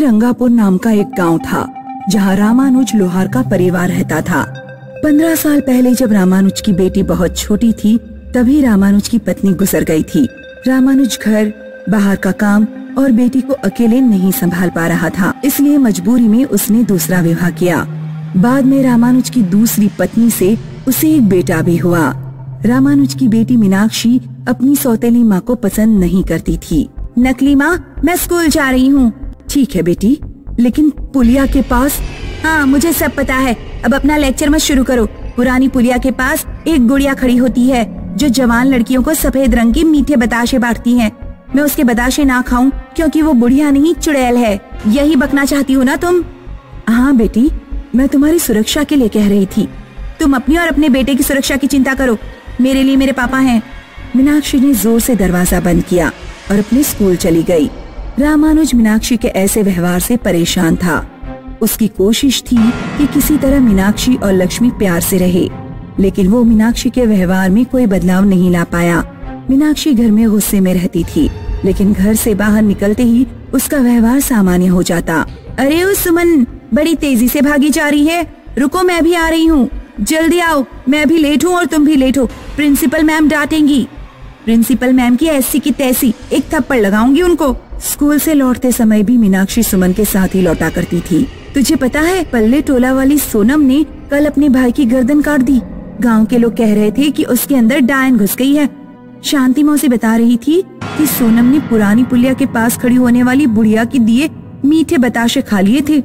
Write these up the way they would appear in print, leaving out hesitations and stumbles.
रंगापुर नाम का एक गांव था जहां रामानुज लोहार का परिवार रहता था। 15 साल पहले जब रामानुज की बेटी बहुत छोटी थी तभी रामानुज की पत्नी गुजर गई थी। रामानुज घर, बाहर का काम और बेटी को अकेले नहीं संभाल पा रहा था, इसलिए मजबूरी में उसने दूसरा विवाह किया। बाद में रामानुज की दूसरी पत्नी से उसे एक बेटा भी हुआ। रामानुज की बेटी मीनाक्षी अपनी सौतेली माँ को पसंद नहीं करती थी। नकली माँ, मैं स्कूल जा रही हूँ। ठीक है बेटी, लेकिन पुलिया के पास। हाँ, मुझे सब पता है, अब अपना लेक्चर मत शुरू करो। पुरानी पुलिया के पास एक गुड़िया खड़ी होती है जो जवान लड़कियों को सफेद रंग के मीठे बताशे बांटती है। मैं उसके बताशे ना खाऊं क्योंकि वो बुढ़िया नहीं चुड़ैल है। यही बकना चाहती हो ना तुम? हाँ बेटी, मैं तुम्हारी सुरक्षा के लिए कह रही थी। तुम अपनी और अपने बेटे की सुरक्षा की चिंता करो, मेरे लिए मेरे पापा हैं। मीनाक्षी ने जोर से दरवाजा बंद किया और अपने स्कूल चली गई। रामानुज मीनाक्षी के ऐसे व्यवहार से परेशान था। उसकी कोशिश थी कि किसी तरह मीनाक्षी और लक्ष्मी प्यार से रहे, लेकिन वो मीनाक्षी के व्यवहार में कोई बदलाव नहीं ला पाया। मीनाक्षी घर में गुस्से में रहती थी, लेकिन घर से बाहर निकलते ही उसका व्यवहार सामान्य हो जाता। अरे ओ सुमन, बड़ी तेजी से भागी जा रही है। रुको, मैं भी आ रही हूँ, जल्दी आओ। मैं भी लेट हूँ और तुम भी लेट हो, प्रिंसिपल मैम डांटेंगी। प्रिंसिपल मैम की ऐसी की तैसी, एक थप्पड़ लगाऊंगी उनको। स्कूल से लौटते समय भी मीनाक्षी सुमन के साथ ही लौटा करती थी। तुझे पता है, पल्ले टोला वाली सोनम ने कल अपने भाई की गर्दन काट दी। गांव के लोग कह रहे थे कि उसके अंदर डायन घुस गई है। शांति मौसी बता रही थी कि सोनम ने पुरानी पुलिया के पास खड़ी होने वाली बुढ़िया की दिए मीठे बताशे खा लिए थे।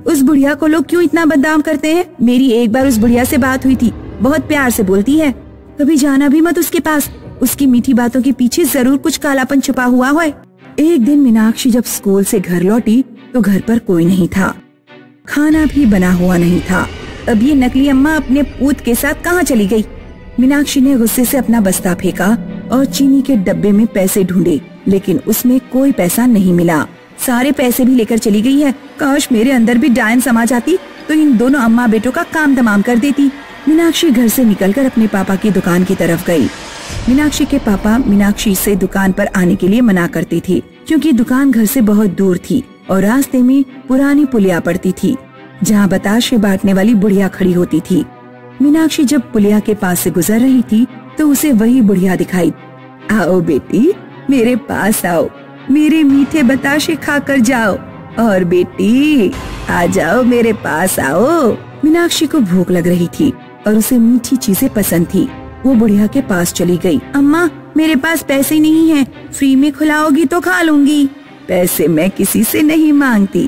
उस बुढ़िया को लोग क्यों इतना बदनाम करते हैं? मेरी एक बार उस बुढ़िया से बात हुई थी, बहुत प्यार से बोलती है। कभी जाना भी मत उसके पास, उसकी मीठी बातों के पीछे जरूर कुछ कालापन छुपा हुआ है। एक दिन मीनाक्षी जब स्कूल से घर लौटी तो घर पर कोई नहीं था, खाना भी बना हुआ नहीं था। अब ये नकली अम्मा अपने पूत के साथ कहाँ चली गई? मीनाक्षी ने गुस्से से अपना बस्ता फेंका और चीनी के डब्बे में पैसे ढूंढे, लेकिन उसमें कोई पैसा नहीं मिला। सारे पैसे भी लेकर चली गई है। काश मेरे अंदर भी डायन समा जाती तो इन दोनों अम्मा बेटों का काम तमाम कर देती। मीनाक्षी घर से निकलकर अपने पापा की दुकान की तरफ गई। मीनाक्षी के पापा मीनाक्षी से दुकान पर आने के लिए मना करते थे, क्योंकि दुकान घर से बहुत दूर थी और रास्ते में पुरानी पुलिया पड़ती थी जहाँ बताशे बांटने वाली बुढ़िया खड़ी होती थी। मीनाक्षी जब पुलिया के पास से गुजर रही थी तो उसे वही बुढ़िया दिखाई। आओ बेटी, मेरे पास आओ, मेरे मीठे बताशे खाकर जाओ। और बेटी, आ जाओ, मेरे पास आओ। मीनाक्षी को भूख लग रही थी और उसे मीठी चीजें पसंद थी। वो बुढ़िया के पास चली गई। अम्मा, मेरे पास पैसे नहीं हैं, फ्री में खिलाओगी तो खा लूंगी। पैसे मैं किसी से नहीं मांगती,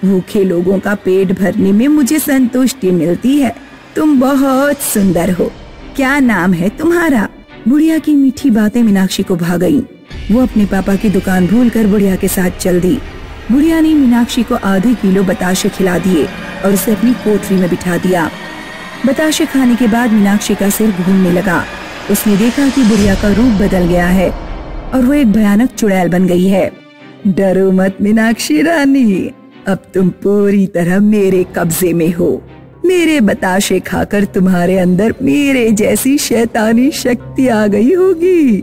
भूखे लोगों का पेट भरने में मुझे संतुष्टि मिलती है। तुम बहुत सुंदर हो, क्या नाम है तुम्हारा? बुढ़िया की मीठी बातें मीनाक्षी को भा गईं। वो अपने पापा की दुकान भूलकर बुढ़िया के साथ चल दी। बुढ़िया ने मीनाक्षी को आधे किलो बताशे खिला दिए और उसे अपनी कोठरी में बिठा दिया। बताशे खाने के बाद मीनाक्षी का सिर घूमने लगा। उसने देखा कि बुढ़िया का रूप बदल गया है और वो एक भयानक चुड़ैल बन गई है। डरो मत मीनाक्षी रानी, अब तुम पूरी तरह मेरे कब्जे में हो। मेरे बताशे खाकर तुम्हारे अंदर मेरे जैसी शैतानी शक्ति आ गई होगी।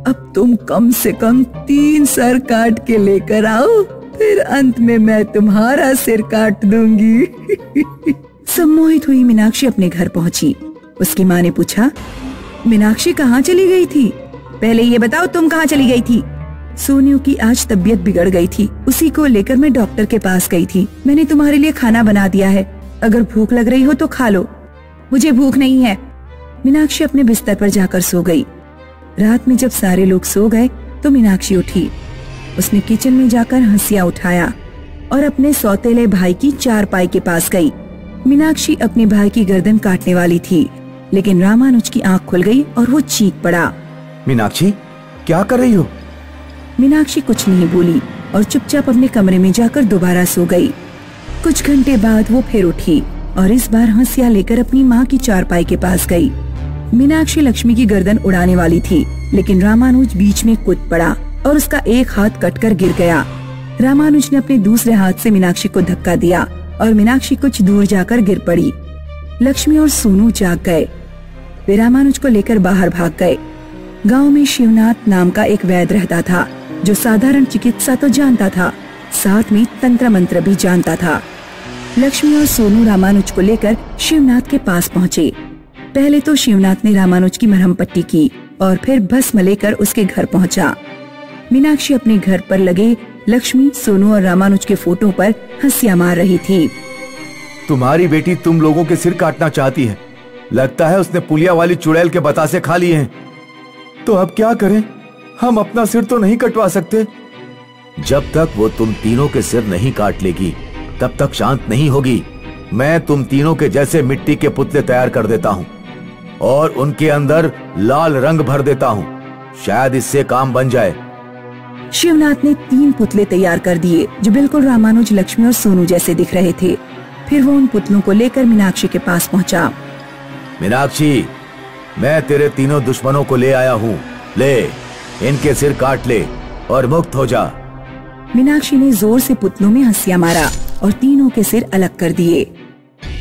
अब तुम कम से कम 3 सर काट के लेकर आओ, फिर अंत में मैं तुम्हारा सिर काट दूंगी। सम्मोहित हुई मीनाक्षी अपने घर पहुंची। उसकी माँ ने पूछा, मीनाक्षी कहाँ चली गई थी? पहले ये बताओ, तुम कहाँ चली गई थी? सोनिया की आज तबीयत बिगड़ गई थी, उसी को लेकर मैं डॉक्टर के पास गई थी। मैंने तुम्हारे लिए खाना बना दिया है, अगर भूख लग रही हो तो खा लो। मुझे भूख नहीं है। मीनाक्षी अपने बिस्तर पर जाकर सो गई। रात में जब सारे लोग सो गए तो मीनाक्षी उठी। उसने किचन में जाकर हंसिया उठाया और अपने सौतेले भाई की चारपाई के पास गई। मीनाक्षी अपने भाई की गर्दन काटने वाली थी, लेकिन रामानुज की आंख खुल गई और वो चीख पड़ा। मीनाक्षी, क्या कर रही हो? मीनाक्षी कुछ नहीं बोली और चुपचाप अपने कमरे में जाकर दोबारा सो गई। कुछ घंटे बाद वो फिर उठी और इस बार हंसिया लेकर अपनी माँ की चारपाई के पास गई। मीनाक्षी लक्ष्मी की गर्दन उड़ाने वाली थी, लेकिन रामानुज बीच में कूद पड़ा और उसका एक हाथ कटकर गिर गया। रामानुज ने अपने दूसरे हाथ से मीनाक्षी को धक्का दिया और मीनाक्षी कुछ दूर जाकर गिर पड़ी। लक्ष्मी और सोनू जाग गए। वे रामानुज को लेकर बाहर भाग गए। गांव में शिवनाथ नाम का एक वैद्य रहता था, जो साधारण चिकित्सा तो जानता था, साथ में तंत्र मंत्र भी जानता था। लक्ष्मी और सोनू रामानुज को लेकर शिवनाथ के पास पहुँचे। पहले तो शिवनाथ ने रामानुज की मरहम पट्टी की और फिर भस्म लेकर उसके घर पहुँचा। मीनाक्षी अपने घर पर लगे लक्ष्मी, सोनू और रामानुज के फोटो पर हंसियां मार रही थी। तुम्हारी बेटी तुम लोगों के सिर काटना चाहती है। लगता है उसने पुलिया वाली चुड़ैल के बतासे खा लिए हैं। तो अब क्या करें? हम अपना सिर तो नहीं कटवा सकते। जब तक वो तुम तीनों के सिर नहीं काट लेगी तब तक शांत नहीं होगी। मैं तुम तीनों के जैसे मिट्टी के पुतले तैयार कर देता हूँ और उनके अंदर लाल रंग भर देता हूँ। शायद इससे काम बन जाए। शिवनाथ ने 3 पुतले तैयार कर दिए जो बिल्कुल रामानुज, लक्ष्मी और सोनू जैसे दिख रहे थे। फिर वो उन पुतलों को लेकर मीनाक्षी के पास पहुंचा। मीनाक्षी, मैं तेरे तीनों दुश्मनों को ले आया हूँ। ले, इनके सिर काट ले और मुक्त हो जा। मीनाक्षी ने जोर से पुतलों में हंसिया मारा और तीनों के सिर अलग कर दिए।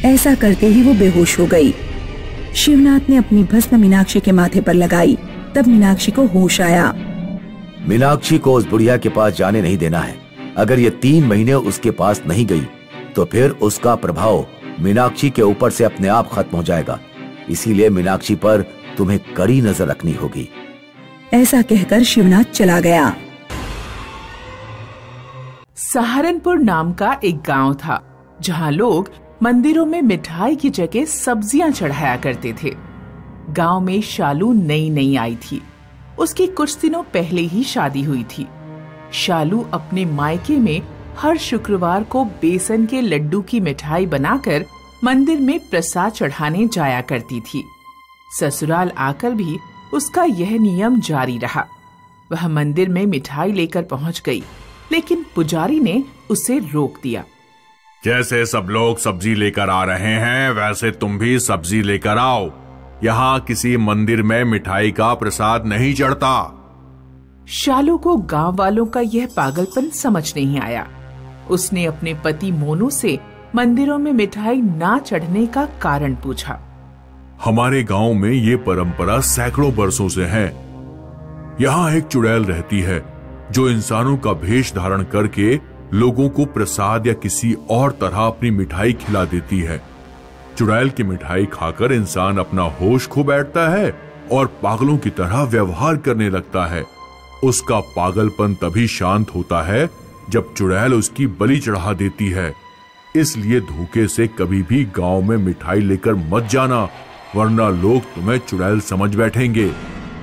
ऐसा करते ही वो बेहोश हो गई। शिवनाथ ने अपनी भस्म मीनाक्षी के माथे पर लगाई। तब मीनाक्षी को होश आया। मीनाक्षी को उस बुढ़िया के पास जाने नहीं देना है। अगर ये 3 महीने उसके पास नहीं गई तो फिर उसका प्रभाव मीनाक्षी के ऊपर से अपने आप खत्म हो जाएगा। इसीलिए मीनाक्षी पर तुम्हें कड़ी नजर रखनी होगी। ऐसा कहकर शिवनाथ चला गया। सहारनपुर नाम का एक गांव था जहां लोग मंदिरों में मिठाई की जगह सब्जियां चढ़ाया करते थे। गांव में शालू नई आई थी। उसकी कुछ दिनों पहले ही शादी हुई थी। शालू अपने मायके में हर शुक्रवार को बेसन के लड्डू की मिठाई बनाकर मंदिर में प्रसाद चढ़ाने जाया करती थी। ससुराल आकर भी उसका यह नियम जारी रहा। वह मंदिर में मिठाई लेकर पहुंच गई, लेकिन पुजारी ने उसे रोक दिया। जैसे सब लोग सब्जी लेकर आ रहे हैं वैसे तुम भी सब्जी लेकर आओ। यहाँ किसी मंदिर में मिठाई का प्रसाद नहीं चढ़ता। शालू को गांव वालों का यह पागलपन समझ नहीं आया। उसने अपने पति मोनू से मंदिरों में मिठाई ना चढ़ने का कारण पूछा। हमारे गांव में ये परंपरा सैकड़ों बरसों से है। यहाँ एक चुड़ैल रहती है जो इंसानों का भेष धारण करके लोगों को प्रसाद या किसी और तरह अपनी मिठाई खिला देती है। चुड़ैल की मिठाई खाकर इंसान अपना होश खो बैठता है और पागलों की तरह व्यवहार करने लगता है। उसका पागलपन तभी शांत होता है जब चुड़ैल उसकी बलि चढ़ा देती है। इसलिए धोखे से कभी भी गांव में मिठाई लेकर मत जाना, वरना लोग तुम्हें चुड़ैल समझ बैठेंगे।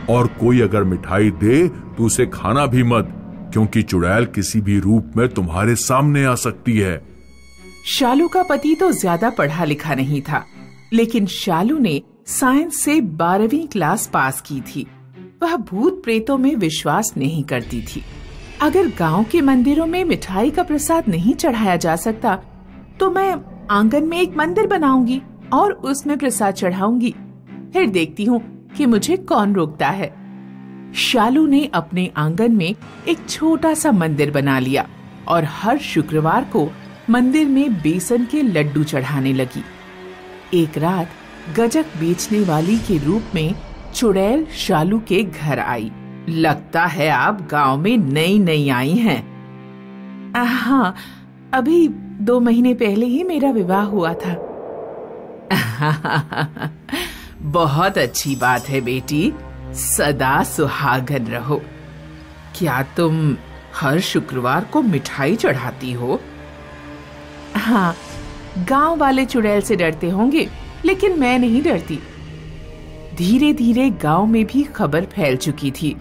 और कोई अगर मिठाई दे तो उसे खाना भी मत, क्योंकि चुड़ैल किसी भी रूप में तुम्हारे सामने आ सकती है। शालू का पति तो ज्यादा पढ़ा लिखा नहीं था, लेकिन शालू ने साइंस से 12वीं क्लास पास की थी। वह भूत प्रेतों में विश्वास नहीं करती थी। अगर गांव के मंदिरों में मिठाई का प्रसाद नहीं चढ़ाया जा सकता तो मैं आंगन में एक मंदिर बनाऊंगी और उसमें प्रसाद चढ़ाऊंगी। फिर देखती हूँ कि मुझे कौन रोकता है। शालू ने अपने आंगन में एक छोटा सा मंदिर बना लिया और हर शुक्रवार को मंदिर में बेसन के लड्डू चढ़ाने लगी। एक रात गजक बेचने वाली के रूप में चुड़ैल शालू के घर आई। लगता है आप गांव में नई आई हैं। हाँ, अभी 2 महीने पहले ही मेरा विवाह हुआ था। बहुत अच्छी बात है बेटी, सदा सुहागन रहो। क्या तुम हर शुक्रवार को मिठाई चढ़ाती हो? हाँ, गांव वाले चुड़ैल से डरते होंगे, लेकिन मैं नहीं डरती। धीरे धीरे गांव में भी खबर फैल चुकी थी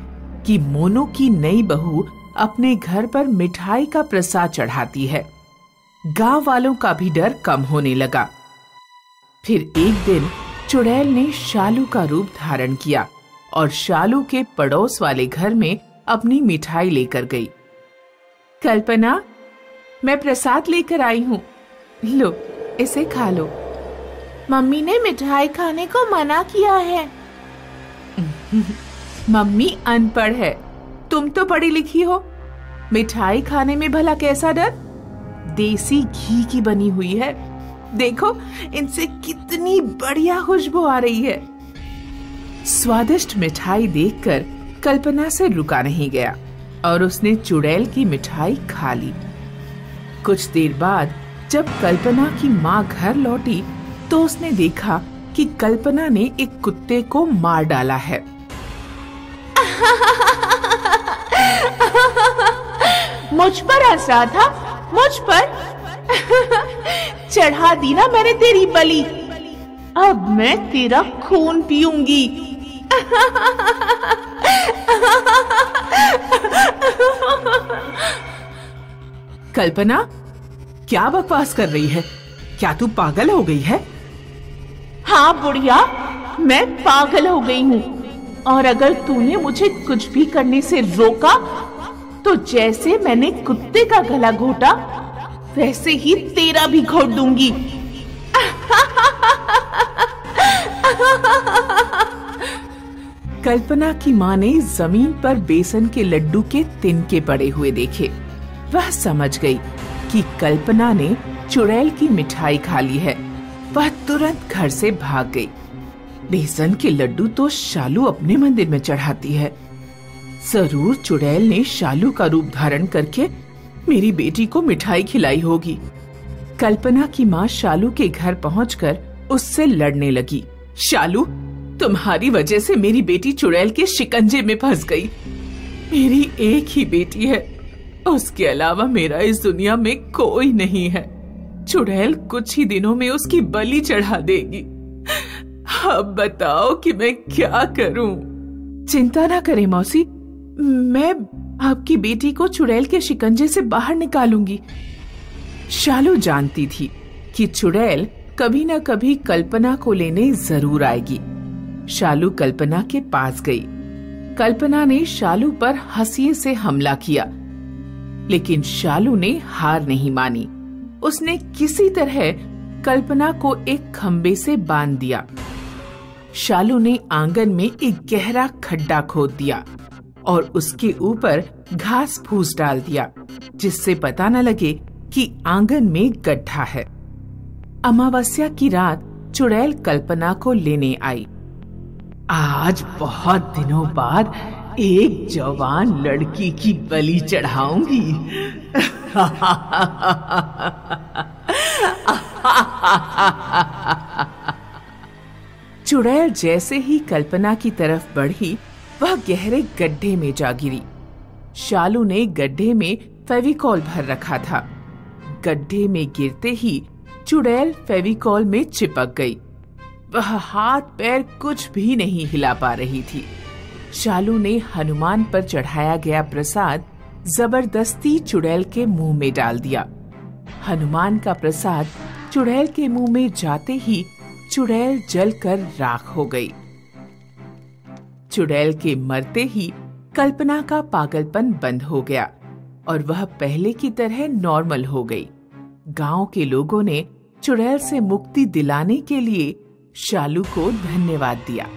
कि मोनू की नई बहू अपने घर पर मिठाई का प्रसाद चढ़ाती है। गांव वालों का भी डर कम होने लगा। फिर एक दिन चुड़ैल ने शालू का रूप धारण किया और शालू के पड़ोस वाले घर में अपनी मिठाई लेकर गई। कल्पना, मैं प्रसाद लेकर आई हूँ, लो इसे खा लो। मम्मी ने मिठाई खाने को मना किया है। मम्मी अनपढ़ है, तुम तो पढ़ी लिखी हो। मिठाई खाने में भला कैसा डर? देसी घी की बनी हुई है, देखो इनसे कितनी बढ़िया खुशबू आ रही है। स्वादिष्ट मिठाई देखकर कल्पना से रुका नहीं गया और उसने चुड़ैल की मिठाई खा ली। कुछ देर बाद जब कल्पना की माँ घर लौटी तो उसने देखा कि कल्पना ने एक कुत्ते को मार डाला है। मुझ पर हंस रहा था, मुझ पर चढ़ा दी ना मैंने तेरी बलि, अब मैं तेरा खून पीऊंगी। कल्पना, क्या बकवास कर रही है? क्या तू पागल हो गई है? हाँ बुढ़िया, मैं पागल हो गई हूँ, और अगर तूने मुझे कुछ भी करने से रोका तो जैसे मैंने कुत्ते का गला घोटा वैसे ही तेरा भी घोट दूंगी। कल्पना की माँ ने जमीन पर बेसन के लड्डू के तिनके पड़े हुए देखे। वह समझ गई कि कल्पना ने चुड़ैल की मिठाई खा ली है। वह तुरंत घर से भाग गई। बेसन के लड्डू तो शालू अपने मंदिर में चढ़ाती है। जरूर चुड़ैल ने शालू का रूप धारण करके मेरी बेटी को मिठाई खिलाई होगी। कल्पना की माँ शालू के घर पहुंचकर उससे लड़ने लगी। शालू, तुम्हारी वजह से मेरी बेटी चुड़ैल के शिकंजे में फंस गई। मेरी एक ही बेटी है, उसके अलावा मेरा इस दुनिया में कोई नहीं है। चुड़ैल कुछ ही दिनों में उसकी बलि चढ़ा देगी। अब बताओ कि मैं क्या करूं? चिंता ना करें मौसी, मैं आपकी बेटी को चुड़ैल के शिकंजे से बाहर निकालूंगी। शालू जानती थी कि चुड़ैल कभी न कभी कल्पना को लेने जरूर आएगी। शालू कल्पना के पास गई। कल्पना ने शालू पर हंसिए से हमला किया, लेकिन शालू ने हार नहीं मानी। उसने किसी तरह कल्पना को एक खंबे से बांध दिया। शालू ने आंगन में एक गहरा खड्डा खोद दिया और उसके ऊपर घास फूस डाल दिया, जिससे पता न लगे कि आंगन में गड्ढा है। अमावस्या की रात चुड़ैल कल्पना को लेने आई। आज बहुत दिनों बाद एक जवान लड़की की बलि चढ़ाऊंगी। चुड़ैल जैसे ही कल्पना की तरफ बढ़ी, वह गहरे गड्ढे में जा गिरी। शालू ने गड्ढे में फेविकॉल भर रखा था। गड्ढे में गिरते ही चुड़ैल फेविकॉल में चिपक गई। वह हाथ पैर कुछ भी नहीं हिला पा रही थी। शालू ने हनुमान पर चढ़ाया गया प्रसाद जबरदस्ती चुड़ैल के मुंह में डाल दिया। हनुमान का प्रसाद चुड़ैल के मुंह में जाते ही चुड़ैल जलकर राख हो गई। चुड़ैल के मरते ही कल्पना का पागलपन बंद हो गया और वह पहले की तरह नॉर्मल हो गई। गांव के लोगों ने चुड़ैल से मुक्ति दिलाने के लिए शालू को धन्यवाद दिया।